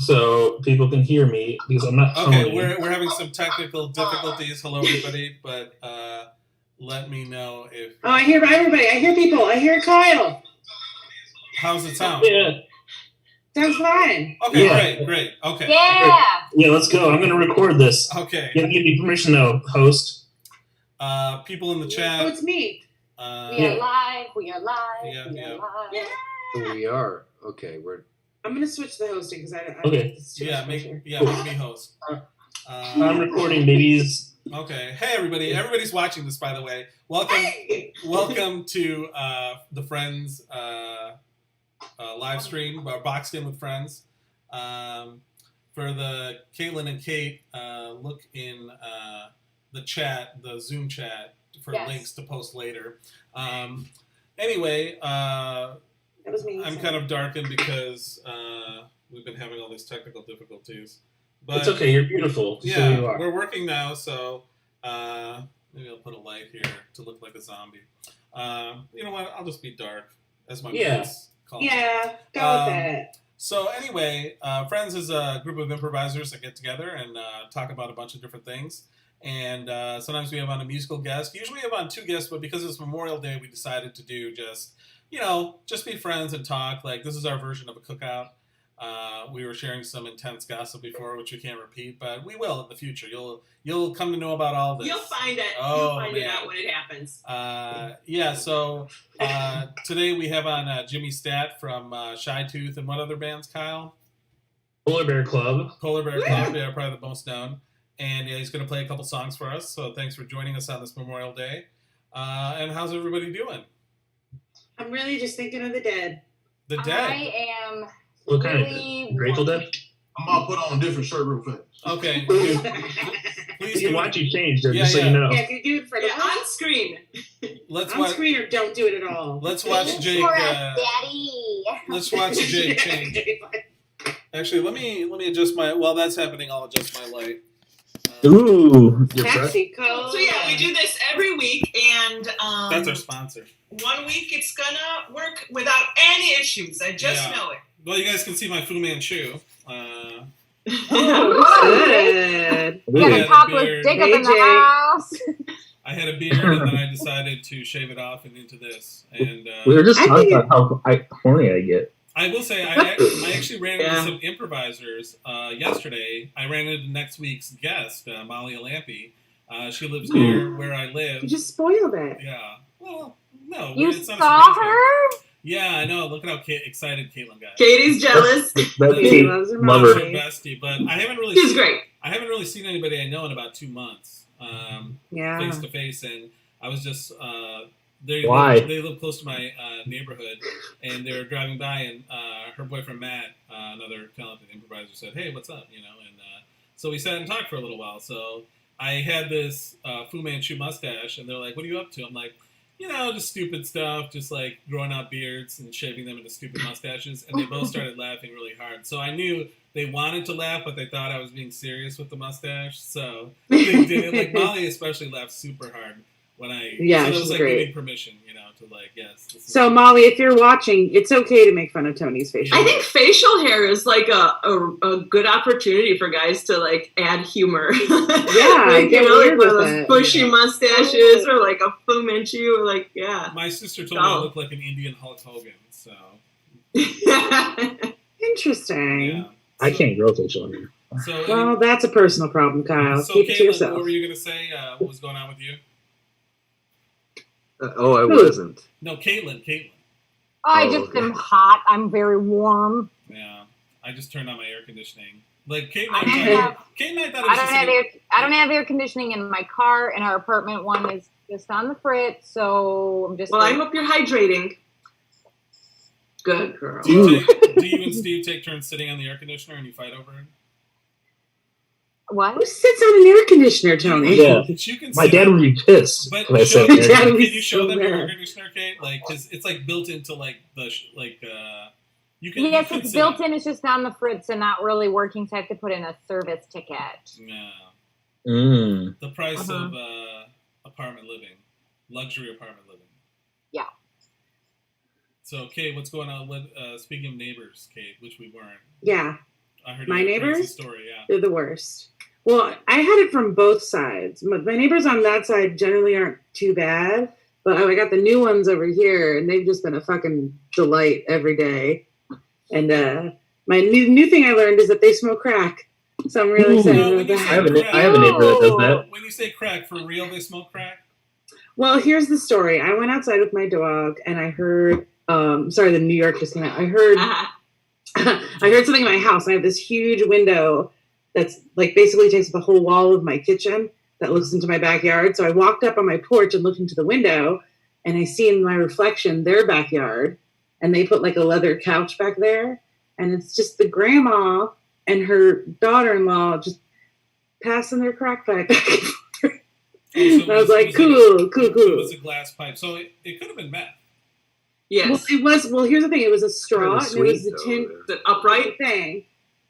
so people can hear me because I'm not Okay, phoning. we're having some technical difficulties. Hello, everybody, but let me know if. Oh, I hear everybody. I hear people. I hear Kyle. How's it sound? Yeah. Sounds fine. Okay, Yeah. great. Okay. Yeah, let's go. I'm going to record this. Okay. You have to give me permission to host. People in the chat. Oh, it's me. We are live. We are live. Yeah, we are yeah. live. Yeah. We are. Okay, we're. I'm going to switch the hosting because I Okay. Make me host. I'm recording, babies. Okay. Hey, everybody. Everybody's watching this, by the way. Welcome to the Friends live stream, Boxed In with Friends. For the Caitlin and Kate, look in the chat, the Zoom chat, for links to post later. Anyway, that was me. I'm kind of darkened because we've been having all these technical difficulties. But it's okay. You're beautiful. Yeah, you are. We're working now, so maybe I'll put a light here to look like a zombie. You know what? I'll just be dark, as my friends call it. Yeah, go with that. So anyway, Friends is a group of improvisers that get together and talk about a bunch of different things. And sometimes we have on a musical guest. Usually we have on two guests, but because it's Memorial Day, we decided to do just be friends and talk. Like, this is our version of a cookout. We were sharing some intense gossip before, which we can't repeat, but we will in the future. You'll come to know about all this. You'll find it. Oh, You'll find it out when it happens. So today we have on Jimmy Stadt from Shy Tooth and what other bands, Kyle? Polar Bear Club. Polar Bear Club, yeah, probably the most known. And he's going to play a couple songs for us. So thanks for joining us on this Memorial Day. And how's everybody doing? I'm really just thinking of the dead. The dead? I am What kind really of Grateful Dead? I'm gonna put on a different shirt real fast. Okay. Please you watch you change, just Yeah. so you know. Yeah, if you do it for the on screen. on screen or don't do it at all. Let's watch Jake. Daddy. Let's watch Jake change. Actually, let me adjust my. While that's happening, I'll adjust my light. Ooh. Mexico. So yeah, we do this every week, and That's our sponsor. 1 week it's gonna work without any issues. I just know it. Well, you guys can see my Fu Manchu. Oh, good. We got a topless dick up in the house. I had a beard, and then I decided to shave it off and into this. And we were just talking about how horny I get. I will say, I actually ran into some improvisers yesterday. I ran into next week's guest, Molly Alampi. She lives near where I live. You just spoiled it. Yeah. Well, no. You it's not saw her? Yeah, I know. Look at how excited Caitlin got. Katie's jealous. She loves her Love Her her. bestie, but I haven't really. She's great. I haven't really seen anybody I know in about 2 months, face to face, and I was just. They live close to my neighborhood, and they were driving by, and her boyfriend Matt, another talented improviser, said, "Hey, what's up?" And so we sat and talked for a little while. So I had this Fu Manchu mustache, and they're like, "What are you up to?" I'm like, just stupid stuff, just like growing out beards and shaving them into stupid mustaches. And they both started laughing really hard. So I knew they wanted to laugh, but they thought I was being serious with the mustache. So they did it. Like Molly especially laughed super hard when I. Yeah, so that she's was like great. giving permission, to like yes. So Molly, if you're watching, it's okay to make fun of Tony's facial. I think facial hair is like a good opportunity for guys to like add humor. Yeah, like, get like weird one of with those it. bushy mustaches or like a Fu Manchu or like My sister told me I look like an Indian Hulk Hogan. So Interesting. yeah. I can't grow facial hair. So Well, that's a personal problem, Kyle. so Keep it to Caitlin, yourself. what were you gonna say? What was going on with you? I wasn't. No, Caitlin. I just am hot. I'm very warm. Yeah, I just turned on my air conditioning. Like Kate and I I, don't I don't have air conditioning in my car, and our apartment one is just on the fritz. So I'm just. Well, I hope you're hydrating. Good girl. Do you and Steve take turns sitting on the air conditioner and you fight over it? What? Who sits on an air conditioner, Tony? Yeah. But you can My dad would be pissed. But if I show, said that. can you show so them your air mad. conditioner, Kate? Like, because it's like built into like the you can. Yes, you can it's sit built on- in. It's just on the fritz and not really working, so I have to put in a service ticket. Yeah. Mm. The price of apartment living, luxury apartment living. Yeah. So, Kate, what's going on with speaking of neighbors, Kate, which we weren't. Yeah. I heard My a neighbors? crazy story. Yeah. They're the worst. Well, I had it from both sides. My neighbors on that side generally aren't too bad, but I got the new ones over here, and they've just been a fucking delight every day. And my new thing I learned is that they smoke crack, so I'm really excited about that. I have a neighbor that does that. When you say crack, for real, they smoke crack? Well, here's the story. I went outside with my dog, and I heard. Sorry, the New York just came out. I heard. I heard something in my house. I have this huge window that's like basically takes the whole wall of my kitchen that looks into my backyard. So I walked up on my porch and looked into the window, and I see in my reflection their backyard, and they put like a leather couch back there, and it's just the grandma and her daughter-in-law just passing their crack pipe back and forth. And I was like, cool. It was a glass pipe, so it could have been meth. Yes. Well, it was. Well, here's the thing. It was a straw, and it was a tin, the upright thing,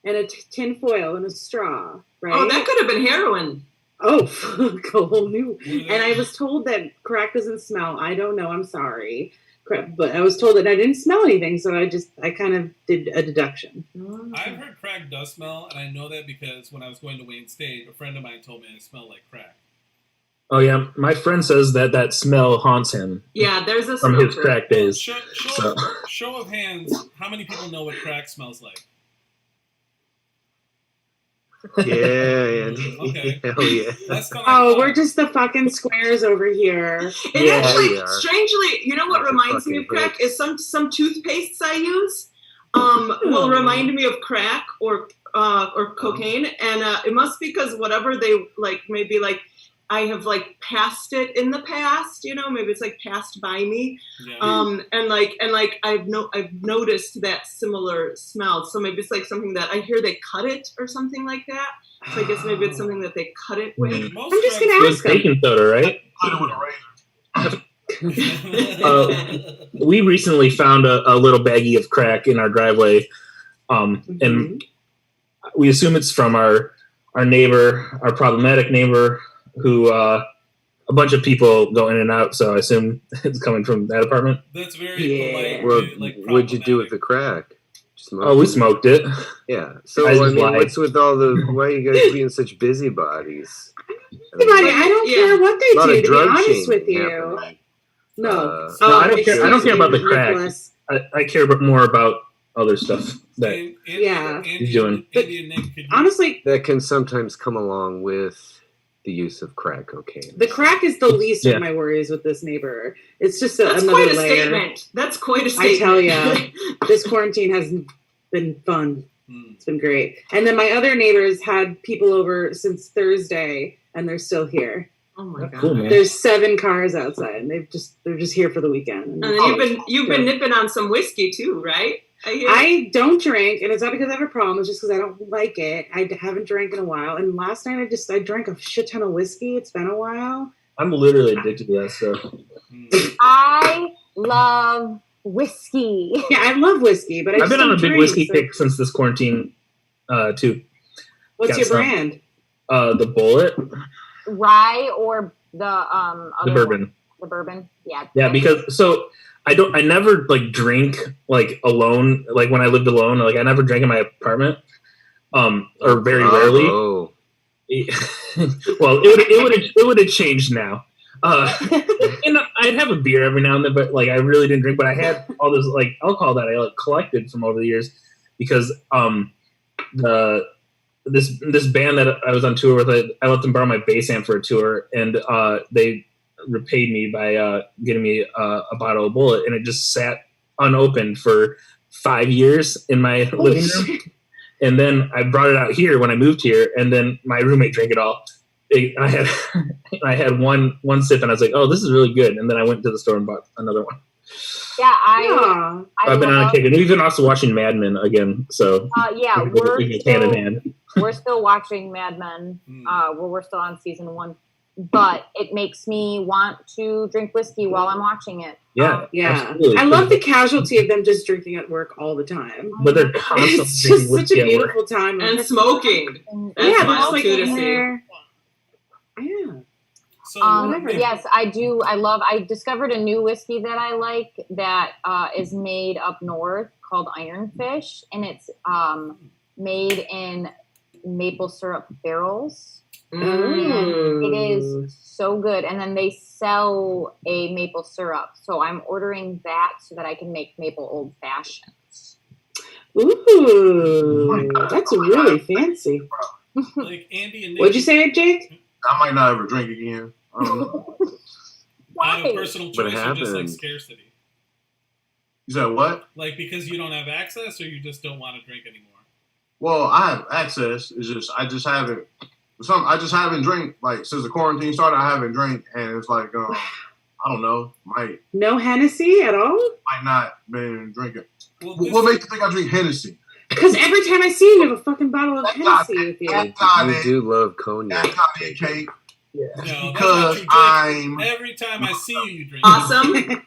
and a tin foil and a straw. Right. Oh, that could have been heroin. Oh, fuck, a whole new. And I was told that crack doesn't smell. I don't know. I'm sorry, but I was told that I didn't smell anything, so I kind of did a deduction. I've heard crack does smell, and I know that because when I was going to Wayne State, a friend of mine told me I smelled like crack. Oh yeah, my friend says that smell haunts him. Yeah, there's a from his crack days. Show of hands, how many people know what crack smells like? Yeah. Okay. Hell yeah. Oh, we're just the fucking squares over here. And actually, strangely, you know what reminds me of crack is some toothpastes I use will remind me of crack or cocaine, and it must be because whatever they like, maybe like I have like passed it in the past, you know, maybe it's like passed by me, and I've noticed that similar smell. So maybe it's like something that I hear they cut it or something like that. So I guess maybe it's something that they cut it with. I'm just gonna ask baking soda, right? We recently found a little baggie of crack in our driveway, and we assume it's from our neighbor, our problematic neighbor, who a bunch of people go in and out. So I assume it's coming from that apartment. That's very polite. Well, like, what'd you do with the crack? We smoked it. Yeah. So I mean, what's with all the? Why are you guys being such busybodies? I don't care what they do. To be honest with you, happening. no. I don't care. I don't care about the crack. I care more about other stuff that he's doing. But honestly, that can sometimes come along with the use of crack cocaine. The crack is the least of my worries with this neighbor. It's just That's another quite a layer. statement. That's quite a statement. I tell you, this quarantine has been fun. It's been great. And then my other neighbors had people over since Thursday, and they're still here. Oh my god! Cool, man. There's 7 cars outside, and they're just here for the weekend. And then you've been nipping on some whiskey too, right? I don't drink, and it's not because I have a problem. It's just because I don't like it. I haven't drank in a while, and last night I drank a shit ton of whiskey. It's been a while. I'm literally addicted to that stuff. I love whiskey. Yeah, I love whiskey, but I've been on a big whiskey kick since this quarantine, too. What's your brand? The Bullet. Rye or the other bourbon. One? The bourbon, yeah. Yeah, because I never like drink like alone. Like when I lived alone, like I never drank in my apartment, or very rarely. Oh. Well, it would have changed now. And I'd have a beer every now and then, but like I really didn't drink. But I had all this like alcohol that I like collected from over the years because this band that I was on tour with, I let them borrow my bass amp for a tour, and they repaid me by getting me a bottle of Bullet, and it just sat unopened for 5 years in my living room. And then I brought it out here when I moved here, and then my roommate drank it all. I had one sip, and I was like, "Oh, this is really good." And then I went to the store and bought another one. Yeah, I've been on a kick, and we've been also watching Mad Men again. So we're still watching Mad Men. We're still on season 1, but it makes me want to drink whiskey while I'm watching it. Yeah. Absolutely. I love the casualty of them just drinking at work all the time. But they're constantly it's just such a beautiful time. And smoking. That's like in there. Yeah. So, yes, I do. I discovered a new whiskey that I like that is made up north called Ironfish, and it's made in maple syrup barrels. Mm. It is so good. And then they sell a maple syrup. So I'm ordering that so that I can make maple old fashions. Ooh, that's really fancy. Like Andy and Nikki, What'd you say, Jake? I might not ever drink again. I don't know. out of personal choice or just like scarcity? You said what? Like because you don't have access or you just don't want to drink anymore? Well, I have access. It's just I just haven't drank like since the quarantine started. I haven't drank, and it's like I don't know, no Hennessy at all. Might not been drinking. Well, what makes you think I drink Hennessy? Because every time I see you, you have a fucking bottle of Hennessy with you. You do love cognac. That's not it, Kate. Yeah. No, because every time I see you, you drink. Awesome. Every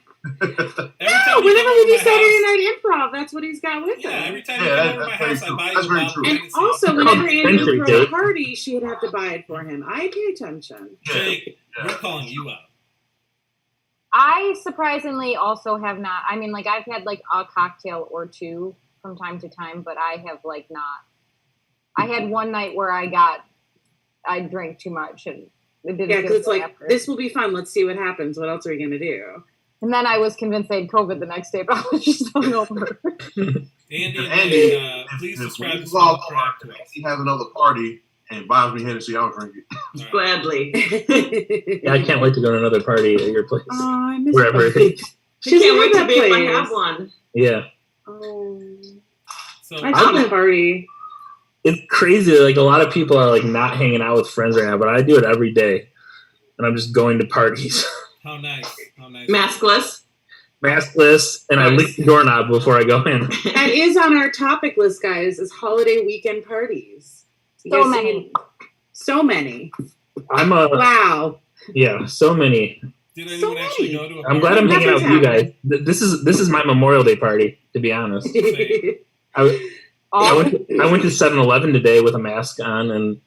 time whenever we do Saturday Night Improv, that's what he's got with him. Yeah, every time you come over my house, I buy you a bottle. And also, whenever Andrew would throw a party, she'd have to buy it for him. I pay attention. Jake, we're calling you out. I surprisingly also have not. I mean, like I've had like a cocktail or two from time to time, but I have like not. I had one night where I drank too much and it didn't. Yeah, because it's like after. This will be fun. Let's see what happens. What else are we gonna do? And then I was convinced they had COVID the next day, but I was just hungover. Andy, please describe the small crack to us. He has another party and buys me Hennessy. I'll drink it. Right. Gladly. Yeah, I can't wait to go to another party at your place. Oh, I miss wherever it is. I can't wait to be able to have one. Yeah. Oh. So I love a party. It's crazy. Like a lot of people are like not hanging out with friends right now, but I do it every day, and I'm just going to parties. How nice. Maskless, and I lick the doorknob before I go in. That is on our topic list, guys, is holiday weekend parties. So many. Wow. Yeah, so many. Did anyone actually go to a party? I'm glad I'm hanging out with you guys. This is my Memorial Day party, to be honest. I went to 7-Eleven today with a mask on, and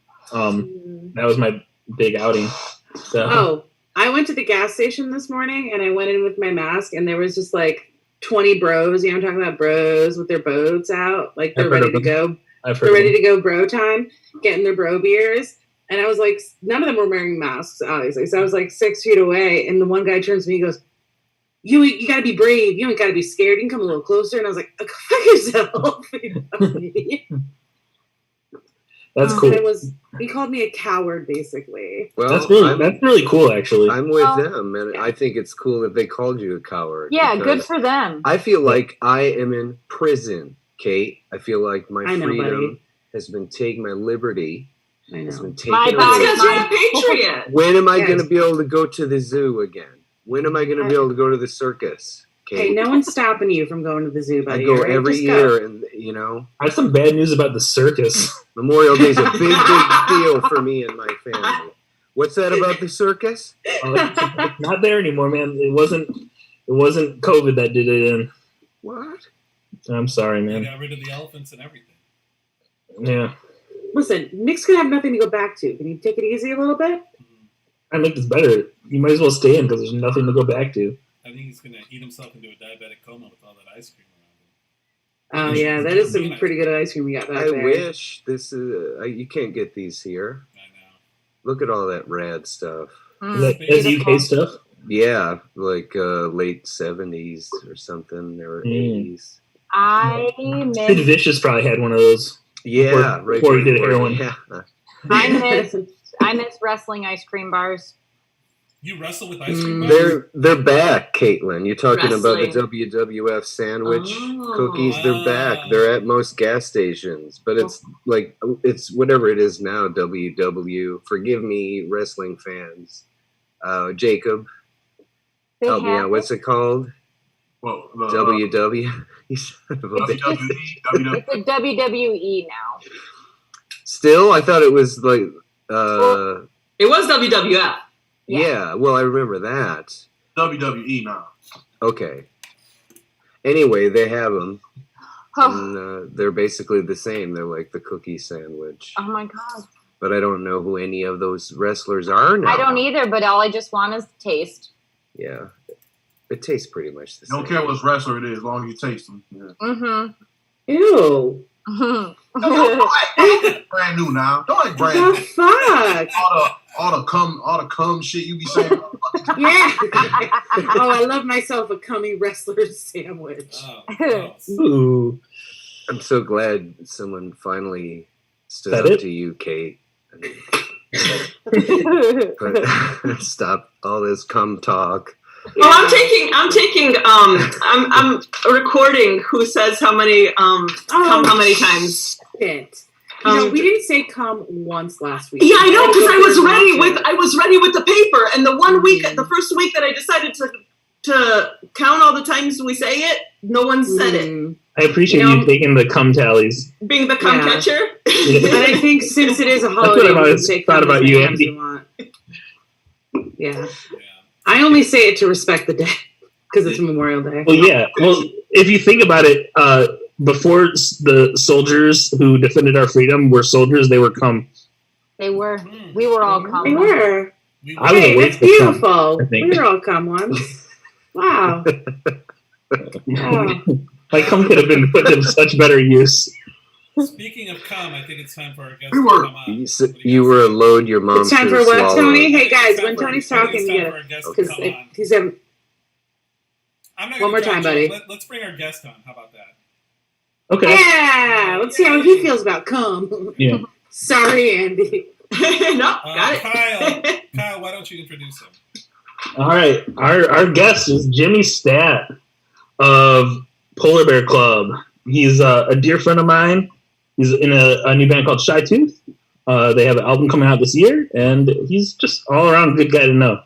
that was my big outing. So. I went to the gas station this morning, and I went in with my mask, and there was just like 20 bros. You know, I'm talking about bros with their boats out, like they're ready to go. They're ready to go bro time, getting their bro beers. And I was like, none of them were wearing masks, obviously. So I was like 6 feet away, and the one guy turns to me, he goes, "You got to be brave. You don't got to be scared. You can come a little closer." And I was like, "Go fuck yourself." That's cool. He called me a coward, basically. Well, that's really cool, actually. I'm with them, and I think it's cool that they called you a coward. Yeah, good for them. I feel like I am in prison, Kate. I feel like my freedom has been taken, my liberty has been taken away. Because you're a patriot. When am I going to be able to go to the zoo again? When am I going to be able to go to the circus? Hey, no one's stopping you from going to the zoo, buddy. I go every year, and you know. I have some bad news about the circus. Memorial Day is a big deal for me and my family. What's that about the circus? It's not there anymore, man. It wasn't COVID that did it in. What? I'm sorry, man. They got rid of the elephants and everything. Yeah. Listen, Nick's gonna have nothing to go back to. Can you take it easy a little bit? I think it's better. You might as well stay in because there's nothing to go back to. I think he's going to eat himself into a diabetic coma with all that ice cream around him. Oh, yeah, that is some pretty good ice cream we got back there. I wish this is... you can't get these here. I know. Look at all that rad stuff. Is UK stuff? Yeah, like late 70s or something, or 80s. Sid Vicious probably had one of those. Yeah, before he did heroin. Yeah. I miss wrestling ice cream bars. You wrestle with ice cream bars? They're back, Caitlin. You're talking about the WWF sandwich cookies. They're back. They're at most gas stations, but it's like it's whatever it is now. WW. Forgive me, wrestling fans. Jacob, help me out. What's it called? Well, WW. It's a WWE now. Still, I thought it was like. It was WWF. Yeah, well, I remember that. WWE now. Okay. Anyway, they have them. And they're basically the same. They're like the cookie sandwich. Oh, my God. But I don't know who any of those wrestlers are now. I don't either, but all I just want is the taste. Yeah. It tastes pretty much the same. Don't care what wrestler it is, as long as you taste them. Yeah. Mm-hmm. Ew. Don't act brand new now. Don't act brand new. The fuck? All the cum shit you be saying. Yeah. Oh, I love myself a cummy wrestler sandwich. Oh, Ooh. I'm so glad someone finally stood up to you, Kate. But stop all this cum talk. Well, I'm recording who says how many come how many times. Shit. We didn't say come once last week. Yeah, I know, because I was ready with the paper, and the first week that I decided to count all the times we say it, no one said it. I appreciate you taking the cum tallies. Being the cum catcher. But I think since it is a holiday, that's what I've always thought about you, Andy. Yeah. I only say it to respect the day because it's Memorial Day. Well, yeah. Well, if you think about it, before the soldiers who defended our freedom were soldiers, they were cum. They were. We were all cum. They were. I was that's beautiful. We were all cum once. Wow. My cum could have been put to such better use. Speaking of cum, I think it's time for our guest to come on. You were a load your mom. It's time for what, Tony? Hey guys, when Tony's talking, because he's a. One more time, buddy. Let's bring our guest on. How about that? Okay. Yeah, let's see how he feels about cum. Yeah. Sorry, Andy. No, got it. Kyle, why don't you introduce him? All right, our guest is Jimmy Stadt of Polar Bear Club. He's a dear friend of mine. He's in a new band called Shy Tooth. They have an album coming out this year, and he's just all around good guy to know.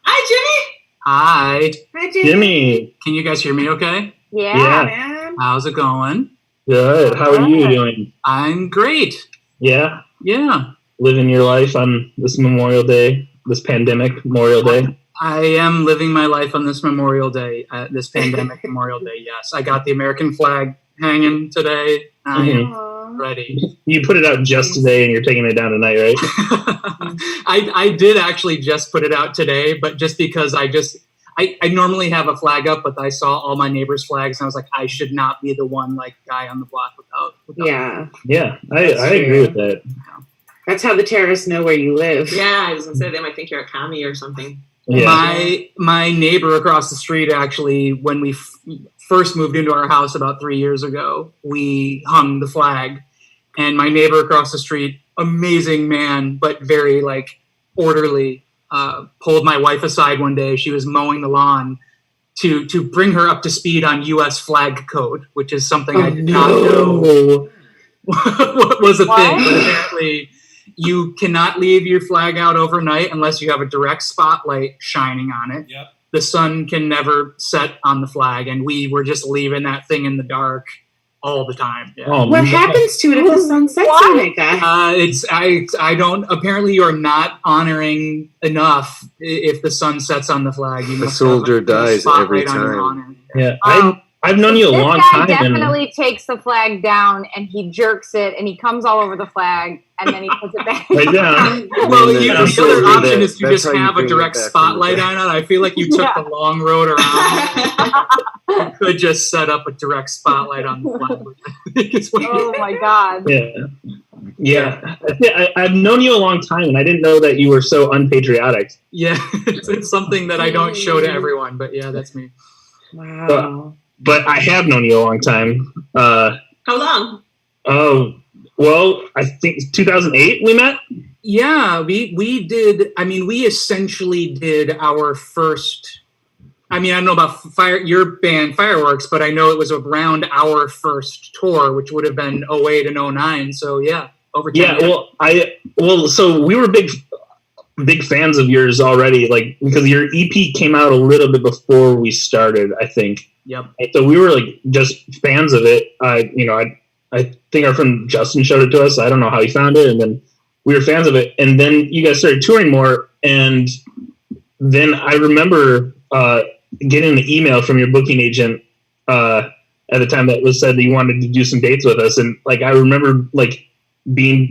Hi, Jimmy. Hi. Hi, Jimmy. Can you guys hear me okay? Yeah. Man. How's it going? Good. How are you doing? I'm great. Yeah? Yeah. Living your life on this Memorial Day, this pandemic Memorial Day? I am living my life on this Memorial Day, this pandemic Memorial Day, yes. I got the American flag hanging today. I am ready. You put it out just today and you're taking it down tonight, right? I did actually just put it out today, but just because I normally have a flag up, but I saw all my neighbors' flags and I was like, I should not be the one guy on the block without Yeah, I agree with that. That's how the terrorists know where you live. Yeah, I was gonna say they might think you're a commie or something. Yeah. My neighbor across the street, actually, when we first moved into our house about 3 years ago, we hung the flag, and my neighbor across the street, amazing man, but very orderly, pulled my wife aside one day. She was mowing the lawn to bring her up to speed on U.S. flag code, which is something I did not know what was a thing. But apparently, you cannot leave your flag out overnight unless you have a direct spotlight shining on it. Yep. The sun can never set on the flag, and we were just leaving that thing in the dark all the time. Yeah. Oh, what happens to it if the sun sets on it, guys? I don't. Apparently, you're not honoring enough if the sun sets on the flag. You a soldier dies every time. Yeah, I've known you a long time. This guy definitely takes the flag down and he jerks it and he comes all over the flag and then he puts it back right down. Well, the other option is you just have a direct spotlight on it. I feel like you took the long road around. You could just set up a direct spotlight on the flag. Oh my God. Yeah. I've known you a long time and I didn't know that you were so unpatriotic. Yeah, it's something that I don't show to everyone, but yeah, that's me. Wow. But I have known you a long time. How long? Oh, well, I think 2008 we met. Yeah, we did. I mean, we essentially did our first. I mean, I don't know about your band Fireworks, but I know it was around our first tour, which would have been 08 and 09. So yeah, over 10 years. So we were big fans of yours already, because your EP came out a little bit before we started, I think. Yep. And so we were just fans of it. I think our friend Justin showed it to us. I don't know how he found it, and then we were fans of it. And then you guys started touring more, and then I remember getting an email from your booking agent at the time that was said that you wanted to do some dates with us, and I remember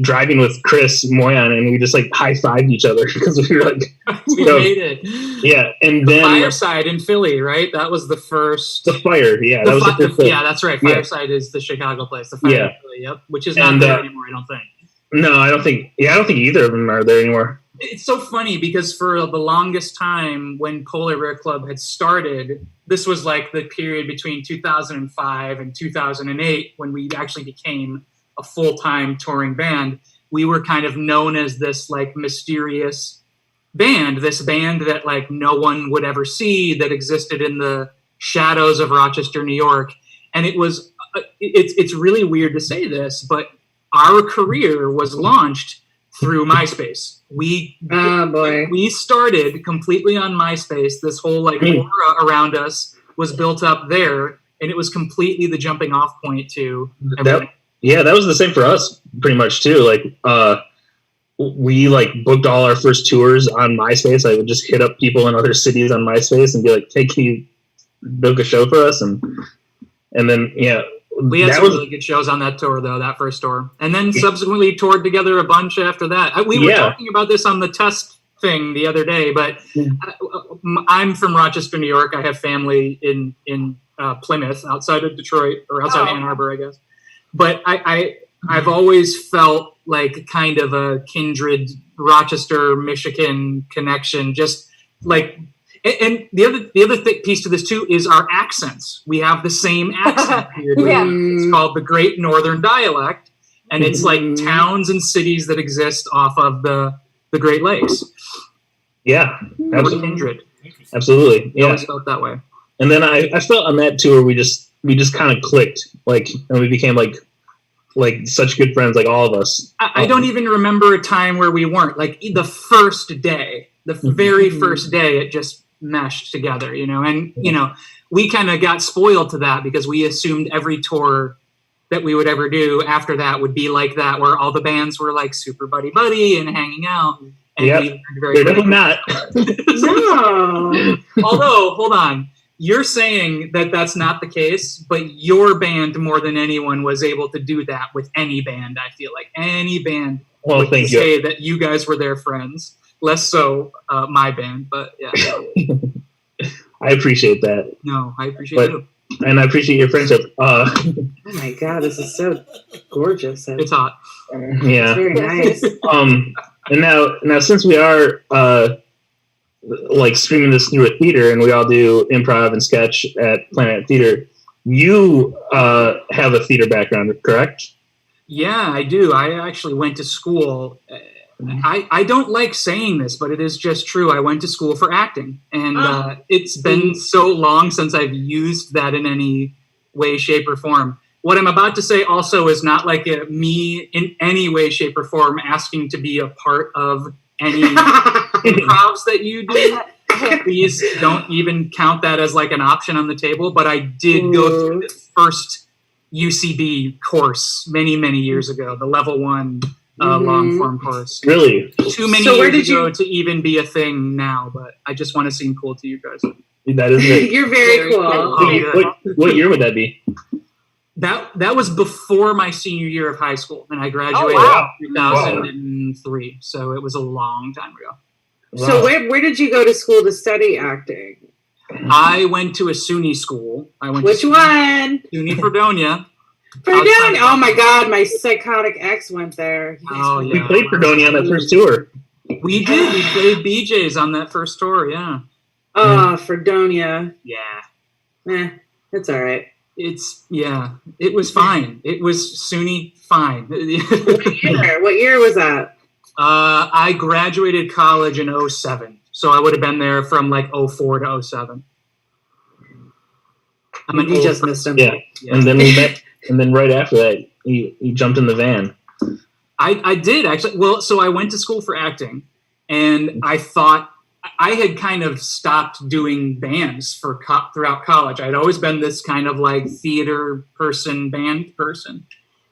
driving with Chris Moyan, and we just like high-fived each other because we were like, we made it. Yeah, and then Fireside in Philly, right? That was the first. The Fire, yeah, that was the first. Yeah, that's right. Fireside is the Chicago place. The Fire in Philly, yep, which is not there anymore. I don't think. No, I don't think. Yeah, I don't think either of them are there anymore. It's so funny because for the longest time when Polar Bear Club had started, this was like the period between 2005 and 2008 when we actually became a full-time touring band. We were kind of known as this like mysterious band, this band that like no one would ever see, that existed in the shadows of Rochester, New York. And it was, it's really weird to say this, but our career was launched through MySpace. We started completely on MySpace. This whole like aura around us was built up there, and it was completely the jumping off point to everything. That was the same for us pretty much too. Like we like booked all our first tours on MySpace. I would just hit up people in other cities on MySpace and be like, hey, can you book a show for us? And then we had some really good shows on that tour, though, that first tour. And then subsequently toured together a bunch after that. We were talking about this on the test thing the other day, but I'm from Rochester, New York. I have family in Plymouth, outside of Detroit, or outside of Ann Arbor, I guess. But I've always felt like kind of a kindred Rochester, Michigan connection, just like... And the other piece to this too is our accents. We have the same accent here. It's called the Great Northern Dialect, and it's like towns and cities that exist off of the Great Lakes. Yeah, kindred. Absolutely. Yeah, I always felt that way. And then I felt on that tour we just kind of clicked, like, and we became like such good friends, like all of us. I don't even remember a time where we weren't. Like the first day, the very first day, it just meshed together, and we kind of got spoiled to that because we assumed every tour that we would ever do after that would be like that, where all the bands were like super buddy and hanging out. And they're definitely not. No. Although, hold on, you're saying that that's not the case, but your band more than anyone was able to do that with any band. I feel like any band would say that you guys were their friends. Less so my band, but yeah. I appreciate that. No, I appreciate you. And I appreciate your friendship. Oh my God, this is so gorgeous. It's hot. Yeah. It's very nice. And now since we are like streaming this through a theater and we all do improv and sketch at Planet Theater, you have a theater background, correct? Yeah, I do. I actually went to school. I don't like saying this, but it is just true. I went to school for acting, and it's been so long since I've used that in any way, shape, or form. What I'm about to say also is not like me in any way, shape, or form asking to be a part of any improvs that you do. Please don't even count that as like an option on the table. But I did go through the first UCB course many, many years ago, the level 1 long form course. Really? Too many years ago to even be a thing now, but I just want to seem cool to you guys. That is it. You're very cool. What year would that be? That was before my senior year of high school, and I graduated in 2003, so it was a long time ago. Wow. So where did you go to school to study acting? I went to a SUNY school. Which one? SUNY Fredonia. Fredonia! Oh my God, my psychotic ex went there. Oh yeah. We played Fredonia on that first tour. We did. We played BJ's on that first tour. Yeah. Fredonia. Yeah. It's all right. It was fine. It was SUNY fine. What year was that? I graduated college in 2007, so I would have been there from like 2004 to 2007. You just missed him. Yeah. And then we met, and then right after that, you jumped in the van. I did actually. Well, so I went to school for acting, and I thought I had kind of stopped doing bands throughout college. I'd always been this kind of like theater person, band person.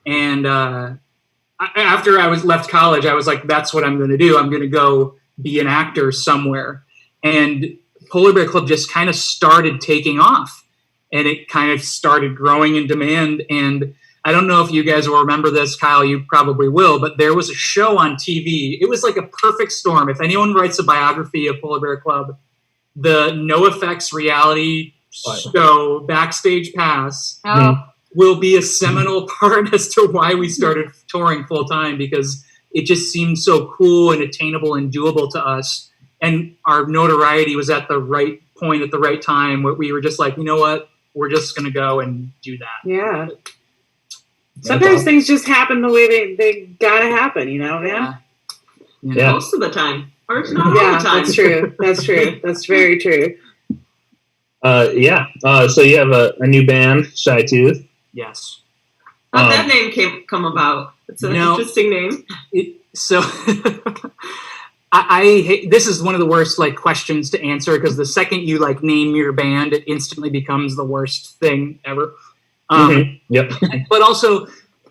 And after I left college, I was like, that's what I'm going to do. I'm going to go be an actor somewhere. And Polar Bear Club just kind of started taking off. And it kind of started growing in demand. And I don't know if you guys will remember this, Kyle, you probably will, but there was a show on TV. It was like a perfect storm. If anyone writes a biography of Polar Bear Club, the NoFX reality show Backstage Pass will be a seminal part as to why we started touring full time, because it just seemed so cool and attainable and doable to us. And our notoriety was at the right point at the right time, where we were just like, you know what, we're just going to go and do that. Yeah. Sometimes things just happen the way they gotta happen, you know, man. Yeah. Most of the time. Or it's not all the time. That's true. That's true. That's very true. So you have a new band, Shy Tooth. Yes. How'd that name come about? It's an interesting name. I hate, this is one of the worst like questions to answer, because the second you like name your band, it instantly becomes the worst thing ever. Yep. But also,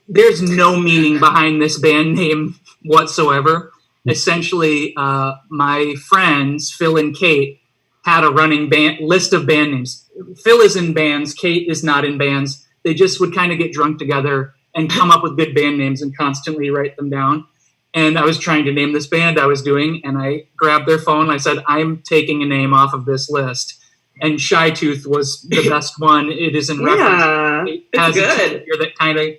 there's no meaning behind this band name whatsoever. Essentially, my friends Phil and Kate had a running list of band names. Phil is in bands, Kate is not in bands. They just would kind of get drunk together and come up with good band names and constantly write them down. And I was trying to name this band I was doing, and I grabbed their phone and I said, I'm taking a name off of this list. And Shy Tooth was the best one. It is in reference. It has good. a figure that kind of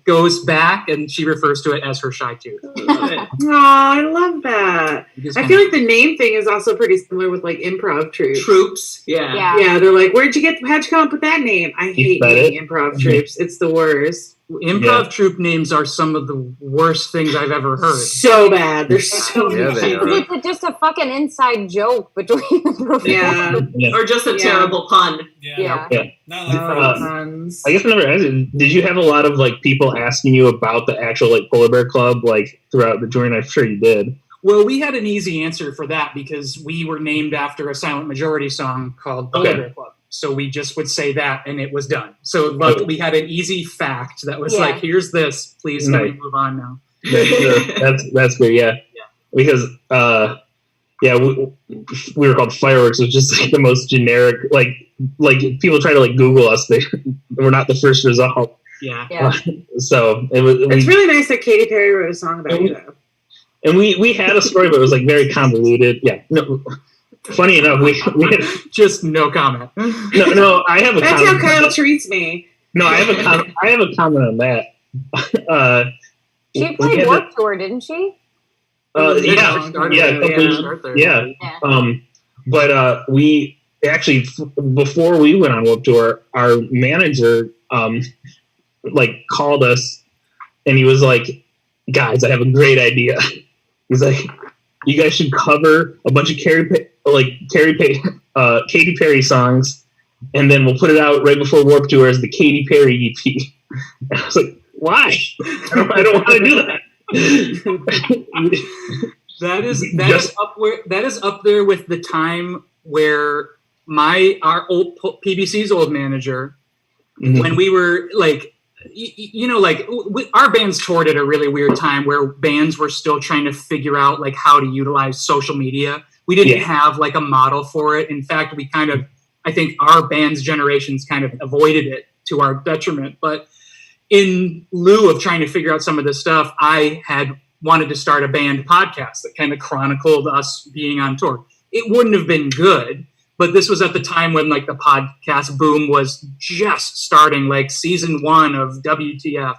goes back, and she refers to it as her Shy Tooth. Oh, I love that. I feel like the name thing is also pretty similar with like improv troops. Yeah, they're like, how'd you come up with that name? I hate naming improv troops. It's the worst. Improv troupe names are some of the worst things I've ever heard. So bad. They're so bad. It's just a fucking inside joke between the or just a terrible pun. Puns. I guess I never asked you, did you have a lot of like people asking you about the actual like Polar Bear Club like throughout the touring? I'm sure you did. Well, we had an easy answer for that because we were named after a Silent Majority song called Polar Bear Club. So we just would say that and it was done. So we had an easy fact that was like, here's this, please can we move on now? That's good, yeah. Because we were called Fireworks, which is like the most generic, like people try to like Google us, we're not the first result. So it's really nice that Katy Perry wrote a song about you though. And we had a story, but it was like very convoluted. Yeah. No, funny enough, we had just no comment. No, I have a That's comment. how Kyle treats me. No, I have a comment on that. She played Warped Tour, didn't she? But we actually, before we went on Warped Tour, our manager like called us and he was like, guys, I have a great idea. He's like, you guys should cover a bunch of Katy Perry songs, and then we'll put it out right before Warped Tour as the Katy Perry EP. And I was like, why? I don't want to do that. That is up there with the time where our old PBC's old manager, when we were like, our bands toured at a really weird time where bands were still trying to figure out like how to utilize social media. We didn't have like a model for it. In fact, I think our band's generations kind of avoided it to our detriment. But in lieu of trying to figure out some of this stuff, I had wanted to start a band podcast that kind of chronicled us being on tour. It wouldn't have been good, but this was at the time when like the podcast boom was just starting, like season 1 of WTF.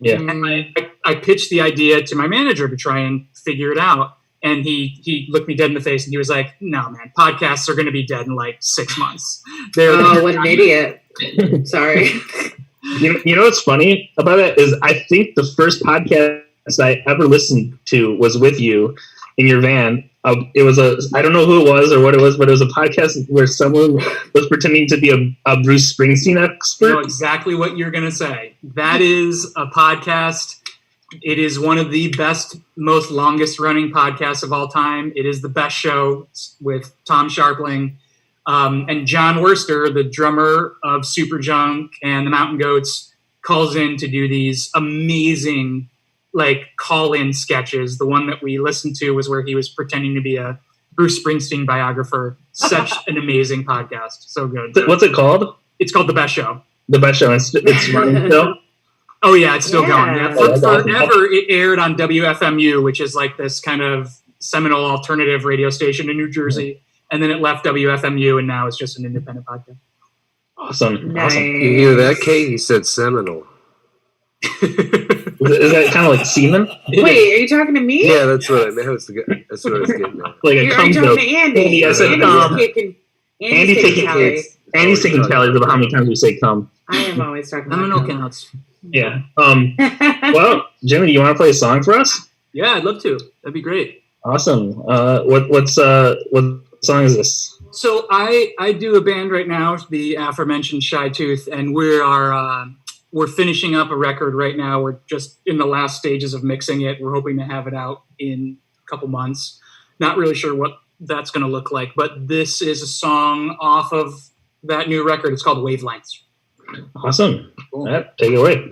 Yeah. And I pitched the idea to my manager to try and figure it out. And he looked me dead in the face and he was like, no, man, podcasts are going to be dead in like 6 months. What an idiot. Sorry. You know what's funny about it is I think the first podcast I ever listened to was with you in your van. It was I don't know who it was or what it was, but it was a podcast where someone was pretending to be a Bruce Springsteen expert. I know exactly what you're going to say. That is a podcast. It is one of the best, most longest running podcasts of all time. It is the best show with Tom Sharpling. And John Worster, the drummer of Superjunk and the Mountain Goats, calls in to do these amazing like call-in sketches. The one that we listened to was where he was pretending to be a Bruce Springsteen biographer. Such an amazing podcast. So good. What's it called? It's called The Best Show. The Best Show. It's running still? Oh yeah, it's still going. Yeah, forever it aired on WFMU, which is like this kind of seminal alternative radio station in New Jersey, and then it left WFMU, and now it's just an independent podcast. Awesome. Nice. Awesome. You hear that, Kate? He said seminal. Is that kind of like semen? Wait, are you talking to me? Yeah, that's what I meant. That's what I was getting at. Like a You're cum talking joke. to Andy. Andy, I said Andy's taking tallies. Andy's taking tallies about how many times we say cum. I am always talking about Seminal cum. counts. Yeah. Well, Jimmy, do you want to play a song for us? Yeah, I'd love to. That'd be great. Awesome. What song is this? So I do a band right now, the aforementioned Shy Tooth, and we're finishing up a record right now. We're just in the last stages of mixing it. We're hoping to have it out in a couple months. Not really sure what that's going to look like, but this is a song off of that new record. It's called Wavelengths. Awesome. Cool. All right, take it away.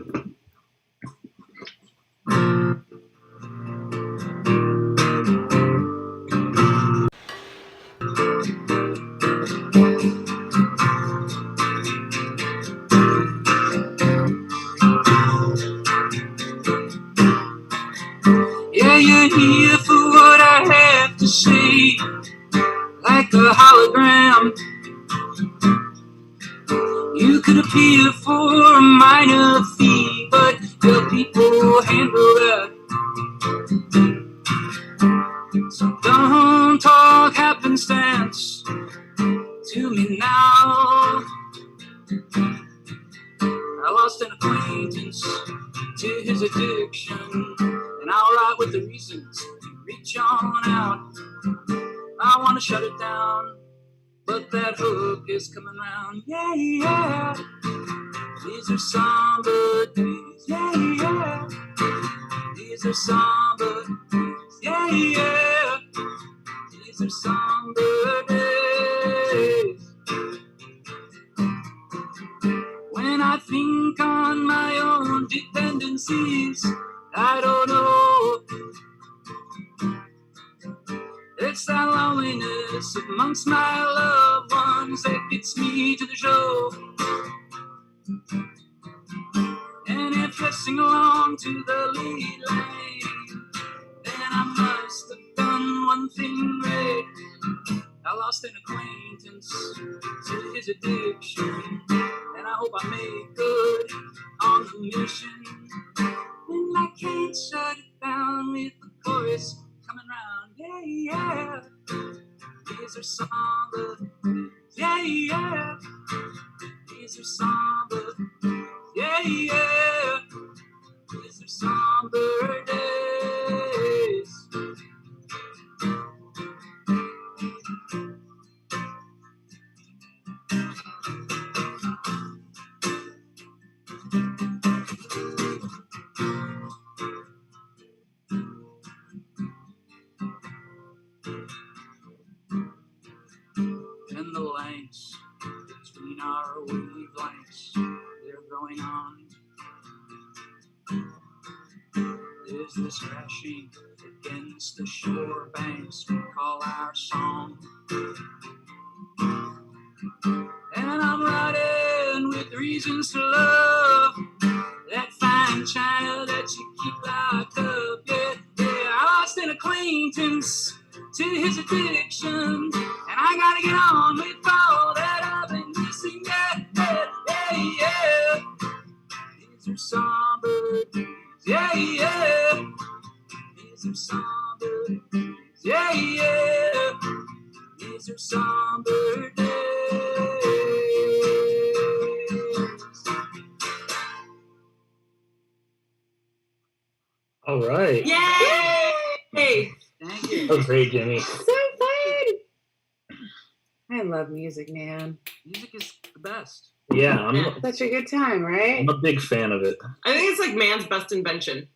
Yeah, you're here for what I have to say, like a hologram. You could appear for a minor fee, but your people handle that. So don't talk happenstance to me now. I lost an acquaintance to his addiction, and I'll write with the reasons to reach on out. I want to shut it down, but that hook is coming round. Yeah, yeah. These are somber days. Yeah, yeah. These are somber days. Yeah, yeah. These are somber days. When I think on my own dependencies, I don't know. It's that loneliness amongst my loved ones that gets me to the show. And if you're singing along to the lead line, then I must have done one thing right. I lost an acquaintance to his addiction, and I hope I make good on the mission. And I can't shut it down with the chorus coming round. Yeah, yeah. These are somber days. Yeah, yeah. These are somber days. Yeah, yeah. These are somber days. And the lengths between our wavelengths, they're going on. There's this crashing against the shore banks we call our song. And I'm riding with reasons to love that fine china that you keep locked up. Yeah, yeah, I lost an acquaintance to his addiction, and I gotta get on with all that I've been missing. Yeah, yeah, yeah, yeah. These are somber days. Yeah, yeah. These are somber days. Yeah, yeah. These are somber days. All right. Yay! Thank you. That was great, Jimmy. So fun. I love music, man. Music is the best. Yeah, I'm Such a good time, right? a big fan of it. I think it's like man's best invention.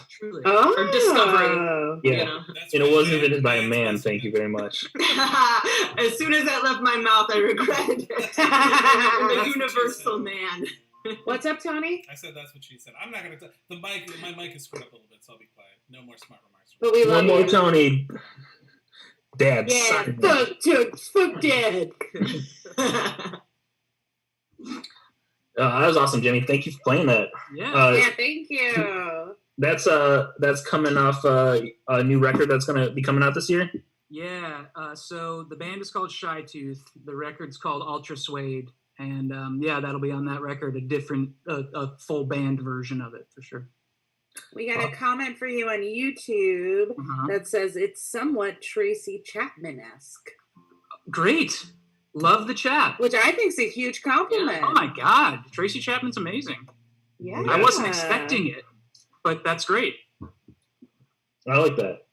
Truly. Oh. Or discovery. Yeah. You know? And it wasn't invented by a man, thank you very much. As soon as that left my mouth, I regretted it. I'm a universal man. What's up, Tony? I said that's what she said. I'm not gonna. My mic is screwed up a little bit, so I'll be quiet. No more smart remarks. But we love One more you. Tony. Dad, Yeah, suck. fuck dad. That was awesome, Jimmy. Thank you for playing that. Yeah, thank you. That's coming off a new record that's going to be coming out this year. Yeah. So the band is called Shy Tooth. The record's called Ultra Suede, and that'll be on that record. A full band version of it for sure. We got a comment for you on YouTube that says it's somewhat Tracy Chapman-esque. Great. Love the chat. Which I think is a huge compliment. Oh my God. Tracy Chapman's amazing. Yeah. I wasn't expecting it, but that's great. I like that.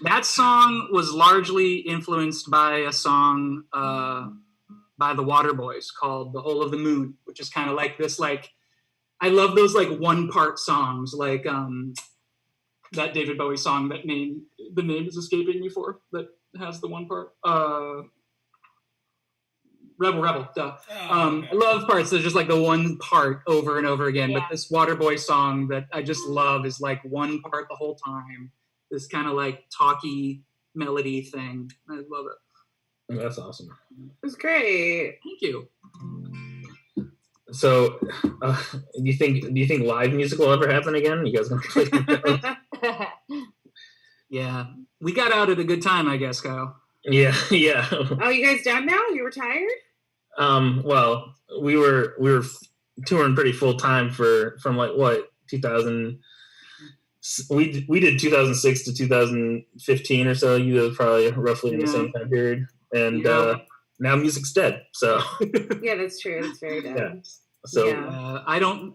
That song was largely influenced by a song by the Waterboys called The Hole of the Moon, which is kind of like this, like, I love those like one part songs, like that David Bowie song the name is escaping me for, that has the one part. Rebel, duh. I love parts that are just like the one part over and over again. Yeah. But this Waterboy song that I just love is like one part the whole time. This kind of like talky melody thing. I love it. That's awesome. It's great. Thank you. So, do you think live music will ever happen again? You guys gonna play? Yeah, we got out at a good time, I guess, Kyle. Yeah. Oh, you guys done now? You retired? Well, we were touring pretty full time from like what 2000. We did 2006 to 2015 or so. You were probably roughly in the same time period, and now music's dead. So yeah, that's true. It's very dead. Yeah. So I don't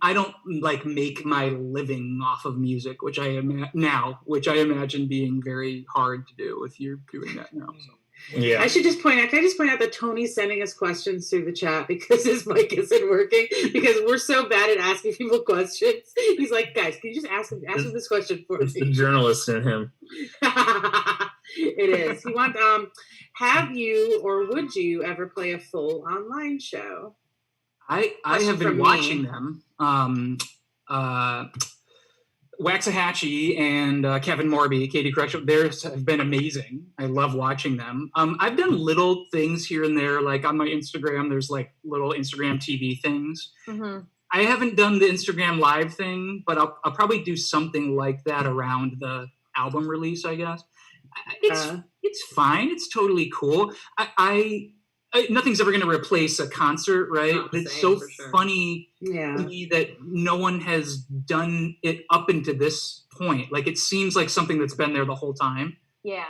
like make my living off of music, which I imagine being very hard to do if you're doing that now. So. Yeah. I should just point out. Can I just point out that Tony's sending us questions through the chat because his mic isn't working because we're so bad at asking people questions. He's like, guys, can you just ask him this question for me? It's the journalist in him. It is. He wants. Have you or would you ever play a full online show? I have been watching them. Waxahachie and Kevin Morby, Katie Correction, theirs have been amazing. I love watching them. I've done little things here and there, like on my Instagram, there's like little Instagram TV things. Mm-hmm. I haven't done the Instagram live thing, but I'll probably do something like that around the album release, I guess. It's fine. It's totally cool. Nothing's ever going to replace a concert, right? No, it's so funny to me that no one has done it up into this point. Like, it seems like something that's been there the whole time. Yeah.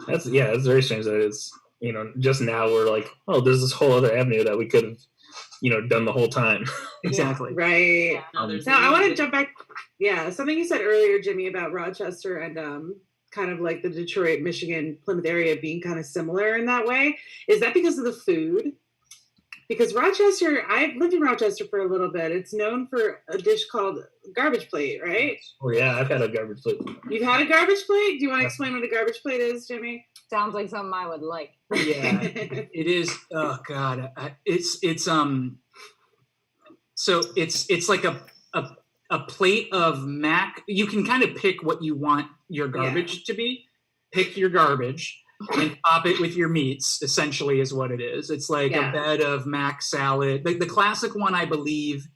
That's very strange that it's, just now we're like, oh, there's this whole other avenue that we could have, done the whole time. Exactly. Right. Yeah. Now, I want to jump back. Yeah. Something you said earlier, Jimmy, about Rochester and, kind of like the Detroit, Michigan, Plymouth area being kind of similar in that way. Is that because of the food? Because Rochester, I've lived in Rochester for a little bit. It's known for a dish called garbage plate, right? Oh, yeah, I've had a garbage plate. You've had a garbage plate? Do you want to explain what a garbage plate is, Jimmy? Sounds like something I would like. Yeah, it is. Oh, God. So it's like a plate of mac. You can kind of pick what you want your garbage to be. Pick your garbage and top it with your meats, essentially, is what it is. It's like a bed of mac salad. The classic one, I believe,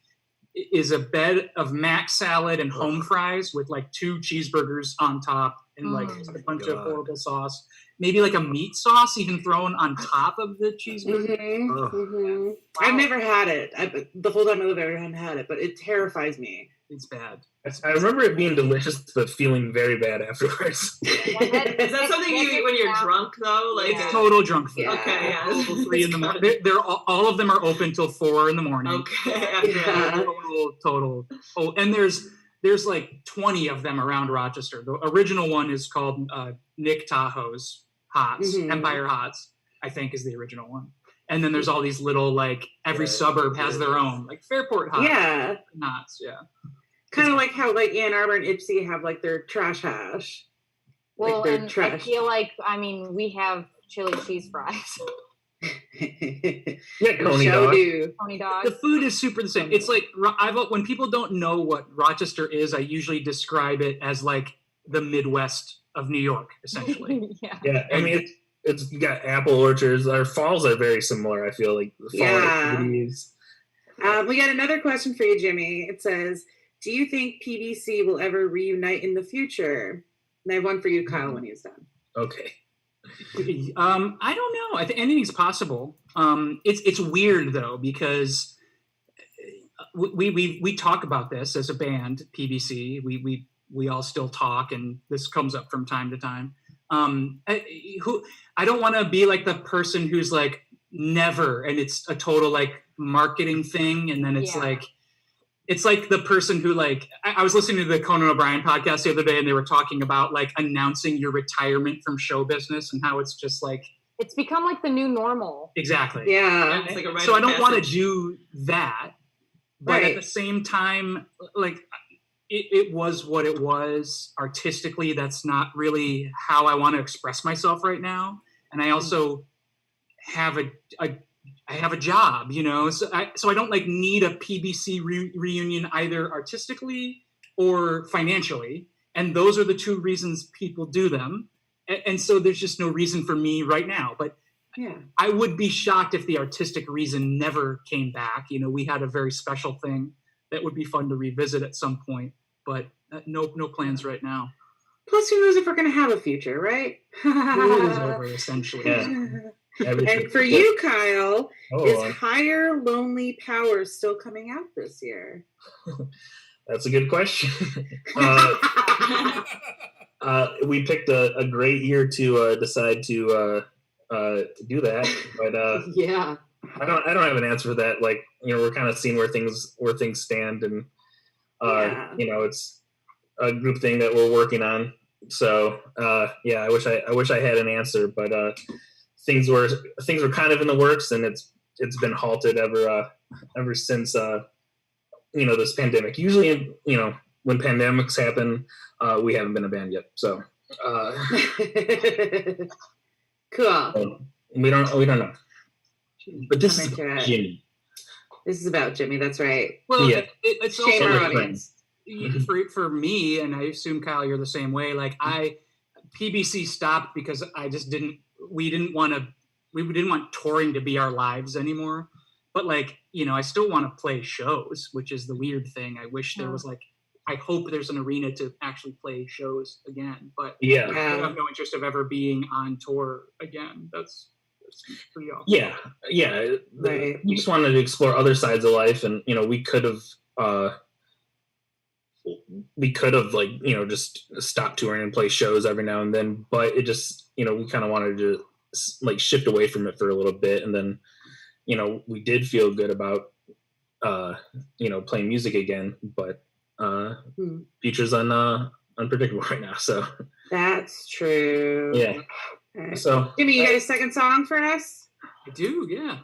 is a bed of mac salad and home fries with like 2 cheeseburgers on top and like a bunch of horrible sauce. Maybe like a meat sauce even thrown on top of the cheeseburger. Mm-hmm. Mm-hmm. Wow. I've never had it. The whole time I live, I haven't had it, but it terrifies me. It's bad. I remember it being delicious, but feeling very bad afterwards. Is that something you eat when you're drunk, though? Like it's total drunk food. Okay, yeah. 3 in the morning. They're all of them are open till 4 in the morning. Okay. Total. Oh, and there's like 20 of them around Rochester. The original one is called Nick Tahoe's Hots, Empire Hots, I think is the original one. And then there's all these little, like, every suburb has their own, like Fairport Hots. Yeah. Knots, yeah. Kind of like how, like, Ann Arbor and Ipsy have, like, their trash hash. Well, like and trash. I feel like, we have chili cheese fries. Coney dog. The food is super the same. It's like, when people don't know what Rochester is, I usually describe it as, like, the Midwest of New York, essentially. Yeah, I mean, it's got apple orchards. Our falls are very similar. I feel like the fall activities. We got another question for you, Jimmy. It says, do you think PBC will ever reunite in the future? And I have one for you, Kyle, when he's done. Okay. I don't know. I think anything's possible. It's weird though, because we talk about this as a band, PBC. We all still talk, and this comes up from time to time. I don't want to be like the person who's like never, and it's a total like marketing thing, and then it's like the person who like I was listening to the Conan O'Brien podcast the other day, and they were talking about like announcing your retirement from show business and how it's just like it's become like the new normal. Exactly. Yeah. It's like a so I don't want to do that, but at the same time, like it was what it was artistically. That's not really how I want to express myself right now, and I also have I have a job, you know, so I don't like need a PBC reunion either artistically or financially. And those are the two reasons people do them. And so there's just no reason for me right now. But I would be shocked if the artistic reason never came back. You know, we had a very special thing that would be fun to revisit at some point, but no plans right now. Plus, who knows if we're going to have a future, right? It is over, essentially. Yeah. And for you, Kyle, is Higher Lonely Powers still coming out this year? That's a good question. We picked a great year to decide to do that, but I don't have an answer for that. Like, you know, we're kind of seeing where things stand, and you know, it's a group thing that we're working on. So I wish I had an answer, but things were kind of in the works, and it's been halted ever since you know, this pandemic. Usually, you know, when pandemics happen, we haven't been a band yet. So cool. We don't know. But this is about Jimmy. This is about Jimmy. That's right. Well, it's shame also our audience. For me, and I assume Kyle, you're the same way. Like PBC stopped because we didn't want touring to be our lives anymore. But like, you know, I still want to play shows, which is the weird thing. I wish there was like, I hope there's an arena to actually play shows again. But I have no interest of ever being on tour again. That's pretty awful. Yeah. Right. We just wanted to explore other sides of life, and you know, we could have like, you know, just stopped touring and play shows every now and then, but it just, you know, we kind of wanted to like shift away from it for a little bit, and then, you know, we did feel good about you know, playing music again, but future's unpredictable right now. So that's true. Yeah. Right. So Jimmy, you got a second song for us? I do, yeah.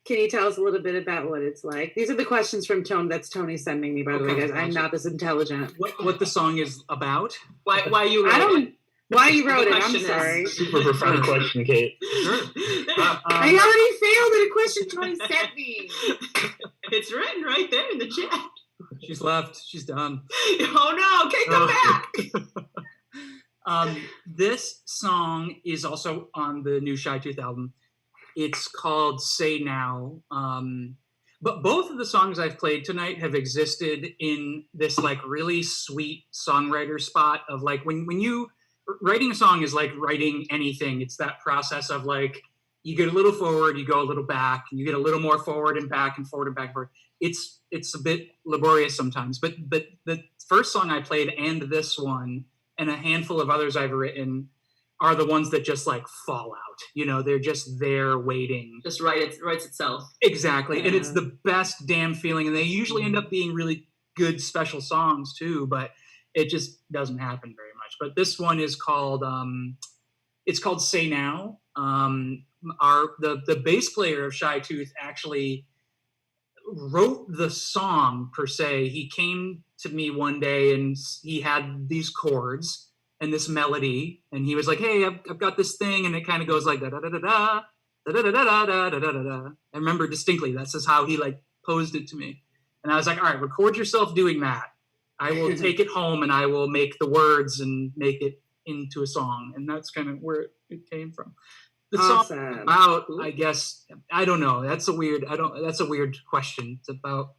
Can you tell us a little bit about what it's like? These are the questions from Tony. That's Tony sending me, by the way, guys. I'm not this intelligent. What the song is about? Why you wrote it? Why you wrote it? I'm sorry. Super profound question, Kate. I already failed at a question Tony sent me. It's written right there in the chat. She's left. She's done. Oh no, Kate, come back. This song is also on the new Shy Tooth album. It's called Say Now. But both of the songs I've played tonight have existed in this like really sweet songwriter spot of like when you writing a song is like writing anything. It's that process of like you get a little forward, you go a little back, and you get a little more forward and back and forward and back and forward. It's a bit laborious sometimes. But the first song I played and this one and a handful of others I've written are the ones that just like fall out. You know, they're just there waiting. Just writes itself. Exactly. Yeah. And it's the best damn feeling. And they usually end up being really good special songs too, but it just doesn't happen very much. But this one is called it's called Say Now. The bass player of Shy Tooth actually wrote the song per se. He came to me one day and he had these chords and this melody, and he was like, "Hey, I've got this thing," and it kind of goes like da da da da da da da da da da da da da. I remember distinctly. That's just how he like posed it to me, and I was like, "All right, record yourself doing that. I will take it home and I will make the words and make it into a song," and that's kind of where it came from. The awesome. song about, I guess, I don't know. That's a weird question. It's about